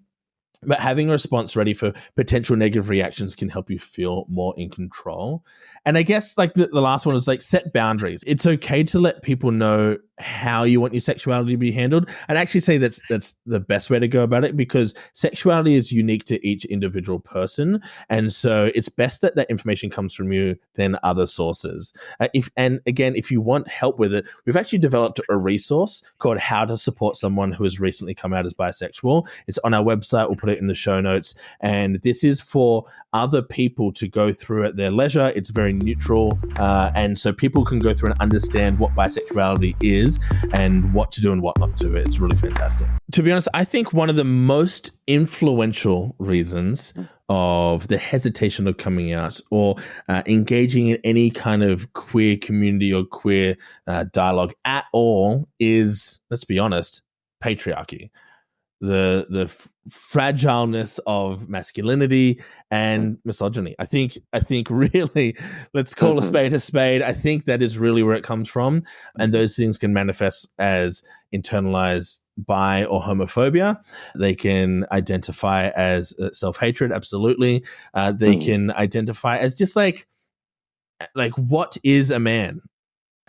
But having a response ready for potential negative reactions can help you feel more in control. And I guess like the last one is like set boundaries. It's okay to let people know how you want your sexuality to be handled. And actually say that's the best way to go about it, because sexuality is unique to each individual person. And so it's best that information comes from you than other sources. If you want help with it, we've actually developed a resource called How to Support Someone Who Has Recently Come Out as Bisexual. It's on our website. We'll put it in the show notes. And this is for other people to go through at their leisure. It's very neutral. And so people can go through and understand what bisexuality is and what to do and what not to. It's really fantastic. To be honest, I think one of the most influential reasons of the hesitation of coming out or engaging in any kind of queer community or queer dialogue at all is, let's be honest, patriarchy. The fragileness of masculinity and misogyny. I think really, let's call a spade. I think that is really where it comes from. And those things can manifest as internalized bi or homophobia. They can identify as self-hatred. Absolutely. They can identify as just like what is a man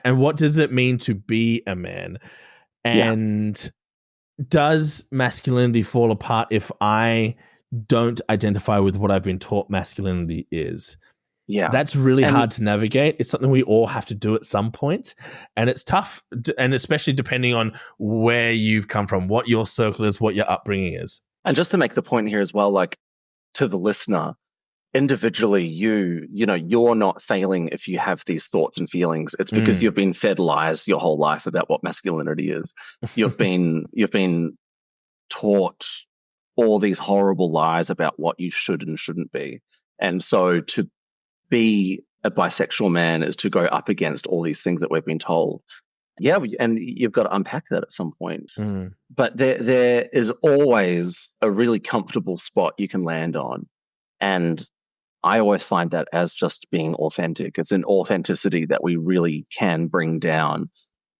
and what does it mean to be a man? And does masculinity fall apart if I don't identify with what I've been taught masculinity is? Yeah. That's really hard to navigate. It's something we all have to do at some point, and it's tough, and especially depending on where you've come from, what your circle is, what your upbringing is. And just to make the point here as well, like to the listener, individually, you're not failing if you have these thoughts and feelings. It's because you've been fed lies your whole life about what masculinity is. You've been taught all these horrible lies about what you should and shouldn't be. And so to be a bisexual man is to go up against all these things that we've been told. Yeah, and you've got to unpack that at some point. But there is always a really comfortable spot you can land on. And I always find that as just being authentic. It's in authenticity that we really can bring down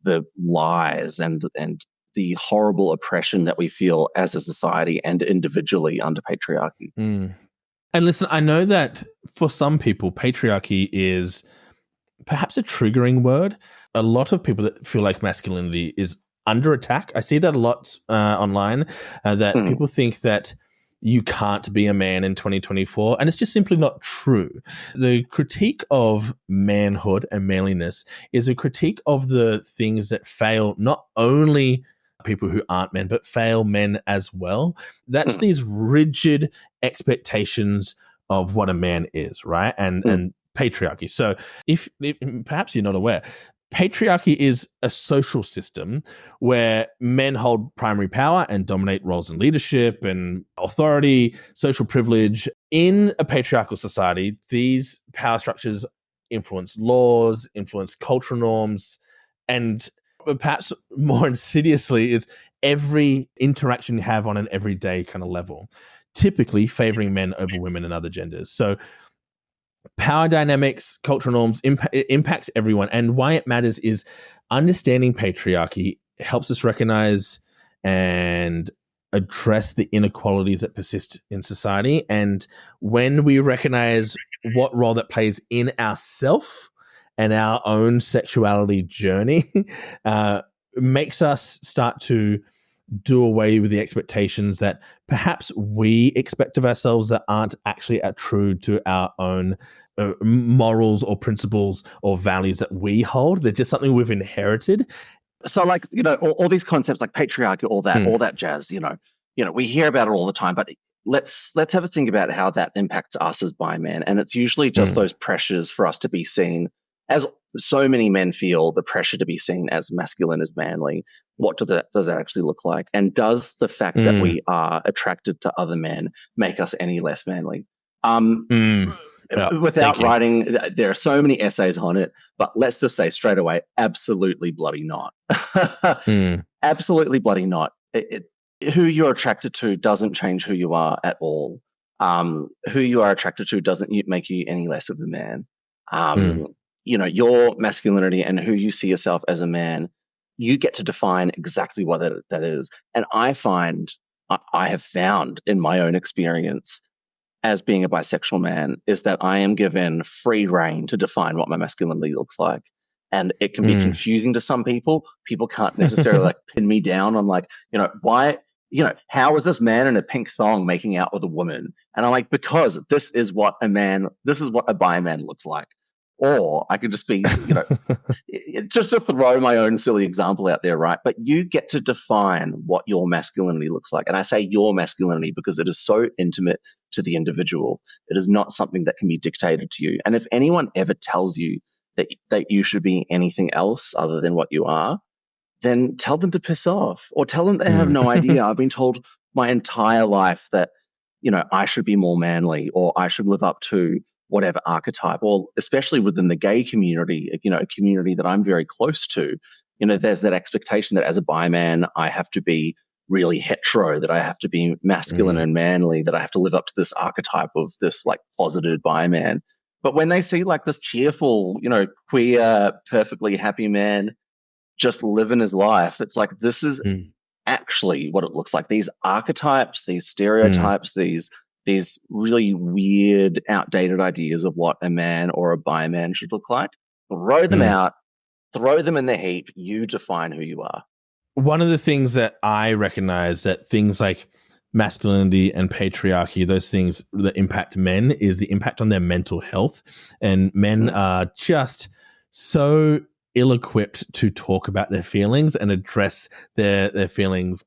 the lies and the horrible oppression that we feel as a society and individually under patriarchy. And listen, I know that for some people, patriarchy is perhaps a triggering word. A lot of people that feel like masculinity is under attack. I see that a lot online, that people think that you can't be a man in 2024, and it's just simply not true. The critique of manhood and manliness is a critique of the things that fail not only people who aren't men, but fail men as well. That's these rigid expectations of what a man is, right? And patriarchy. So if perhaps you're not aware, patriarchy is a social system where men hold primary power and dominate roles in leadership and authority, social privilege. In a patriarchal society, these power structures influence laws, influence cultural norms, and perhaps more insidiously is every interaction you have on an everyday kind of level, typically favoring men over women and other genders. So power dynamics, cultural norms, it impacts everyone. And why it matters is understanding patriarchy helps us recognize and address the inequalities that persist in society. And when we recognize what role that plays in ourself and our own sexuality journey, makes us start to do away with the expectations that perhaps we expect of ourselves that aren't actually true to our own morals or principles or values that we hold. They're just something we've inherited. So, like, all these concepts like patriarchy, all that jazz, we hear about it all the time, but let's have a think about how that impacts us as bi men. And it's usually just those pressures for us to be seen, as so many men feel, the pressure to be seen as masculine, as manly. What does that actually look like? And does the fact that we are attracted to other men make us any less manly? Without writing, there are so many essays on it, but let's just say straight away, absolutely bloody not. Absolutely bloody not. Who you're attracted to doesn't change who you are at all. Who you are attracted to doesn't make you any less of a man. Your masculinity and who you see yourself as a man, you get to define exactly what that is. And I have found in my own experience as being a bisexual man is that I am given free reign to define what my masculinity looks like. And it can be confusing to some people. People can't necessarily pin me down on why, how is this man in a pink thong making out with a woman? And I'm like, because this is what a bi man looks like. Or I could just be, just to throw my own silly example out there, right? But you get to define what your masculinity looks like. And I say your masculinity because it is so intimate to the individual. It is not something that can be dictated to you. And if anyone ever tells you that you should be anything else other than what you are, then tell them to piss off, or tell them they have no idea. I've been told my entire life that, I should be more manly, or I should live up to whatever archetype, or especially within the gay community, a community that I'm very close to, there's that expectation that as a bi man, I have to be really hetero, that I have to be masculine and manly, that I have to live up to this archetype of this posited bi man. But when they see this cheerful, queer, perfectly happy man just living his life, it's like, this is actually what it looks like. These archetypes, these stereotypes, these really weird, outdated ideas of what a man or a bi man should look like, throw them out, throw them in the heap. You define who you are. One of the things that I recognize that things like masculinity and patriarchy, those things that impact men, is the impact on their mental health. And men are just so ill-equipped to talk about their feelings and address their feelings.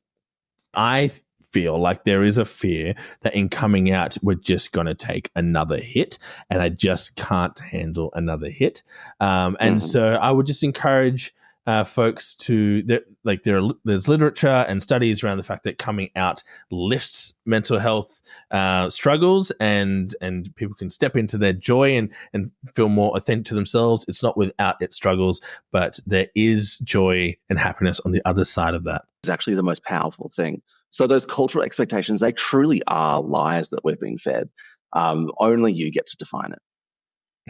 I feel like there is a fear that in coming out, we're just going to take another hit, and I just can't handle another hit. So I would just encourage folks to there's literature and studies around the fact that coming out lifts mental health struggles, and people can step into their joy and feel more authentic to themselves. It's not without its struggles, but there is joy and happiness on the other side of that. It's actually the most powerful thing. So those cultural expectations, they truly are lies that we've been fed. Only you get to define it.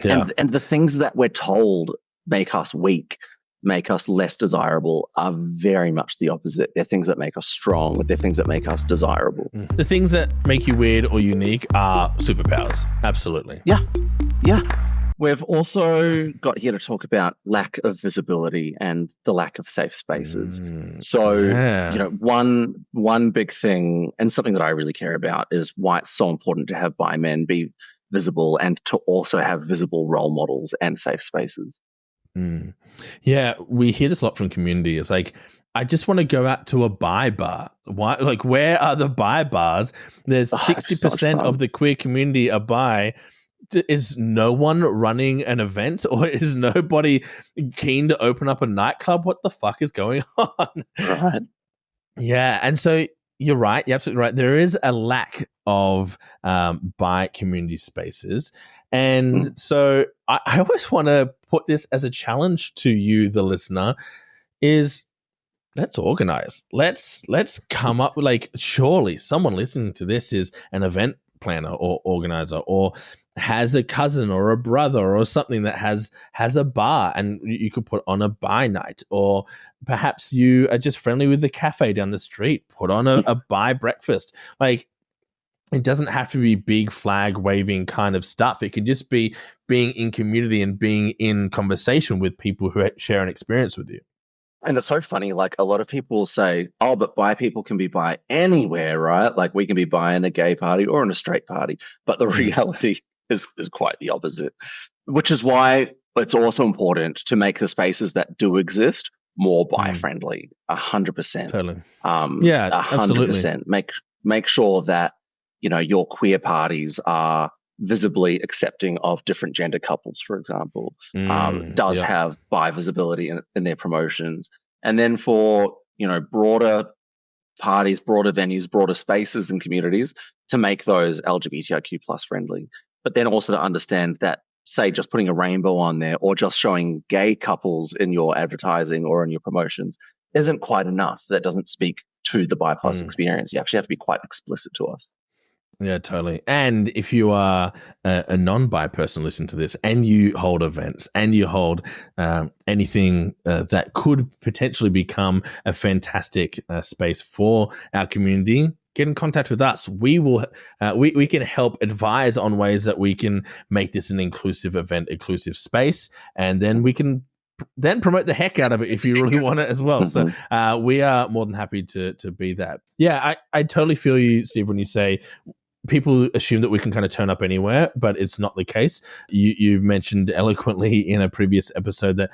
Yeah. And the things that we're told make us weak, make us less desirable, are very much the opposite. They're things that make us strong. They're things that make us desirable. The things that make you weird or unique are superpowers. Absolutely. Yeah. We've also got here to talk about lack of visibility and the lack of safe spaces. One big thing, and something that I really care about, is why it's so important to have bi men be visible and to also have visible role models and safe spaces. Yeah, we hear this a lot from community. It's like, I just want to go out to a bi bar. Why? Like, where are the bi bars? There's 60% of the queer community are bi. Is no one running an event, or is nobody keen to open up a nightclub? What the fuck is going on? Right. Yeah, and so you're right. You're absolutely right. There is a lack of bi community spaces. And so I always want to put this as a challenge to you, the listener, is let's organize. Let's come up with, like, surely someone listening to this is an event planner or organizer, or has a cousin or a brother or something that has a bar, and you could put on a bi night. Or perhaps you are just friendly with the cafe down the street, put on a bi breakfast. Like, it doesn't have to be big flag waving kind of stuff. It can just be being in community and being in conversation with people who share an experience with you. And it's so funny, like, a lot of people will say, oh, but bi people can be bi anywhere, right? Like, we can be bi in a gay party or in a straight party. But the reality is quite the opposite, which is why it's also important to make the spaces that do exist more bi-friendly. 100%. Totally. 100%. Absolutely. Make sure that, your queer parties are visibly accepting of different gender couples, for example, have bi visibility in their promotions. And then for, broader parties, broader venues, broader spaces and communities, to make those LGBTQ plus friendly. But then also to understand that, say, just putting a rainbow on there or just showing gay couples in your advertising or in your promotions isn't quite enough. That doesn't speak to the bi plus experience. You actually have to be quite explicit to us. Yeah, totally. And if you are a non-bi person listening to this, and you hold events, and you hold anything that could potentially become a fantastic space for our community, get in contact with us. We will we can help advise on ways that we can make this an inclusive event, inclusive space, and then we can then promote the heck out of it if you really want it as well. So we are more than happy to be that. Yeah, I totally feel you, Steve, when you say people assume that we can kind of turn up anywhere, but it's not the case. You mentioned eloquently in a previous episode that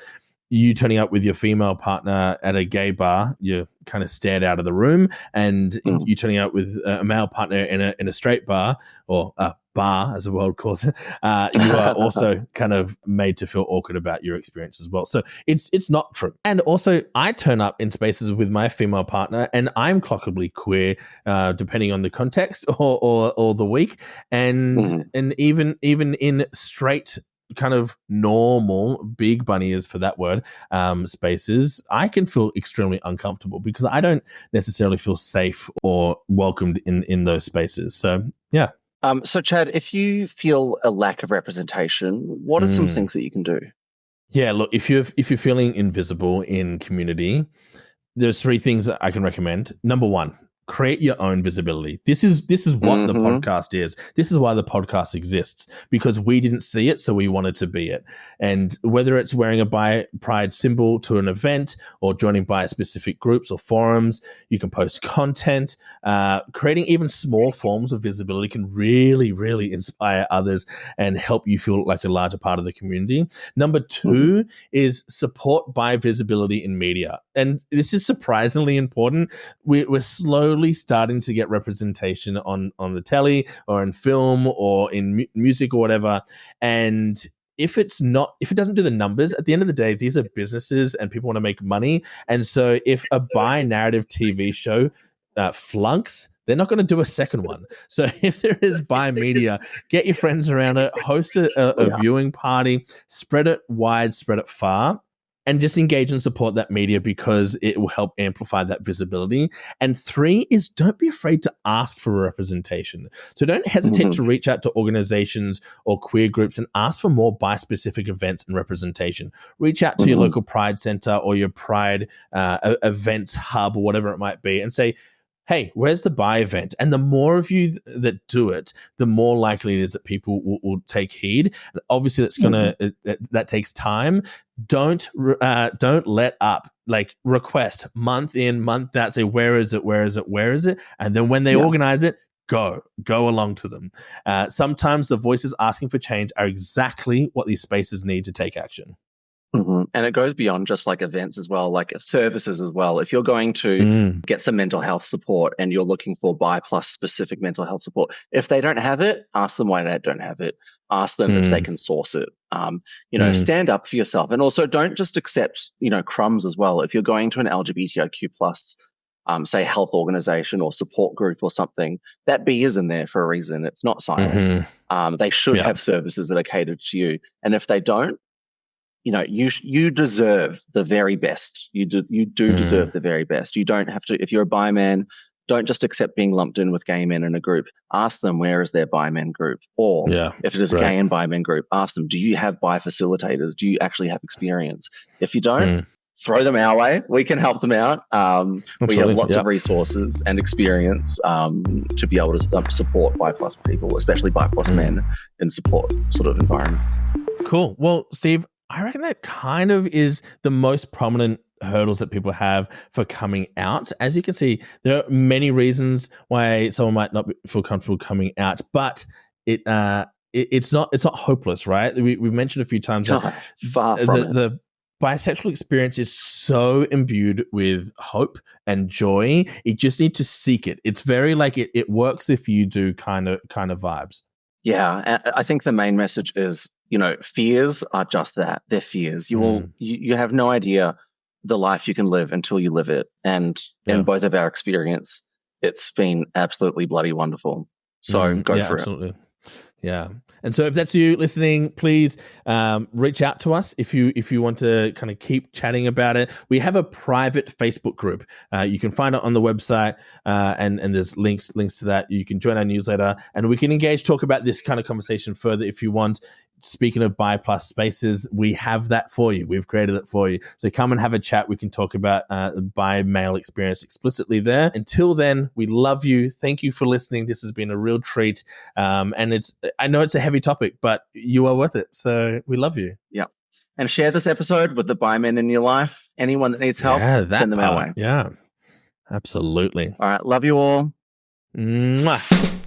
you turning up with your female partner at a gay bar, you're kind of stared out of the room, and you turning out with a male partner in a straight bar, or a bar as the world calls it, you are also kind of made to feel awkward about your experience as well. So it's not true. And also, I turn up in spaces with my female partner, and I'm clockably queer, depending on the context or the week, and even in straight kind of normal, big bunny is for that word, spaces, I can feel extremely uncomfortable because I don't necessarily feel safe or welcomed in those spaces. So yeah. So Chad, if you feel a lack of representation, what are some things that you can do? Yeah, look, if you're feeling invisible in community, there's 3 things that I can recommend. Number 1, create your own visibility. This is what the podcast is. This is why the podcast exists, because we didn't see it, so we wanted to be it. And whether it's wearing a bi pride symbol to an event, or joining bi specific groups or forums, you can post content. Creating even small forms of visibility can really, really inspire others and help you feel like a larger part of the community. Number 2 is support bi visibility in media. And this is surprisingly important. We're slowly starting to get representation on the telly or in film or in music or whatever. And if it doesn't do the numbers, at the end of the day, these are businesses and people want to make money. And so if a bi narrative TV show flunks, they're not going to do a second one. So if there is bi media, get your friends around it, host a viewing party, spread it wide, spread it far, and just engage and support that media because it will help amplify that visibility. And 3 is don't be afraid to ask for representation. So don't hesitate to reach out to organizations or queer groups and ask for more bi-specific events and representation. Reach out to your local Pride Center or your Pride events hub or whatever it might be and say, hey, where's the bi event? And the more of you that do it, the more likely it is that people will take heed. And obviously, that takes time. Don't let up. Like, request month in, month out. Say, where is it? Where is it? Where is it? And then when they organize it, go along to them. Sometimes the voices asking for change are exactly what these spaces need to take action. And it goes beyond just like events as well, like services as well. If you're going to get some mental health support and you're looking for bi plus specific mental health support, if they don't have it, ask them why they don't have it. Ask them if they can source it. Stand up for yourself. And also don't just accept, crumbs as well. If you're going to an LGBTQ plus, say, health organization or support group or something, that B is in there for a reason. It's not silent. They should have services that are catered to you. And if they don't, you deserve the very best. You do deserve the very best. You don't have to, if you're a bi man, don't just accept being lumped in with gay men in a group. Ask them, where is their bi men group? Or if it is a gay and bi men group, ask them, do you have bi facilitators? Do you actually have experience? If you don't, throw them our way. We can help them out. We have lots of resources and experience to be able to support bi plus people, especially bi plus men in support sort of environments. Cool. Well, Steve, I reckon that kind of is the most prominent hurdles that people have for coming out. As you can see, there are many reasons why someone might not feel comfortable coming out, but it's not hopeless, right? We've mentioned a few times that the bisexual experience is so imbued with hope and joy. You just need to seek it. It's very like it works if you do kind of vibes. Yeah, I think the main message is, fears are just that. They're fears. You have no idea the life you can live until you live it. And in both of our experience, it's been absolutely bloody wonderful. So go for it. Yeah. And so if that's you listening, please reach out to us if you want to kind of keep chatting about it. We have a private Facebook group. You can find it on the website and there's links to that. You can join our newsletter and we can engage, talk about this kind of conversation further if you want. Speaking of bi plus spaces, we have that for you. We've created it for you. So come and have a chat. We can talk about the bi male experience explicitly there. Until then, we love you. Thank you for listening. This has been a real treat. And I know it's a heavy topic, but you are worth it. So we love you. Yeah. And share this episode with the bi men in your life. Anyone that needs help, send them our way. Yeah, absolutely. All right. Love you all. Mwah.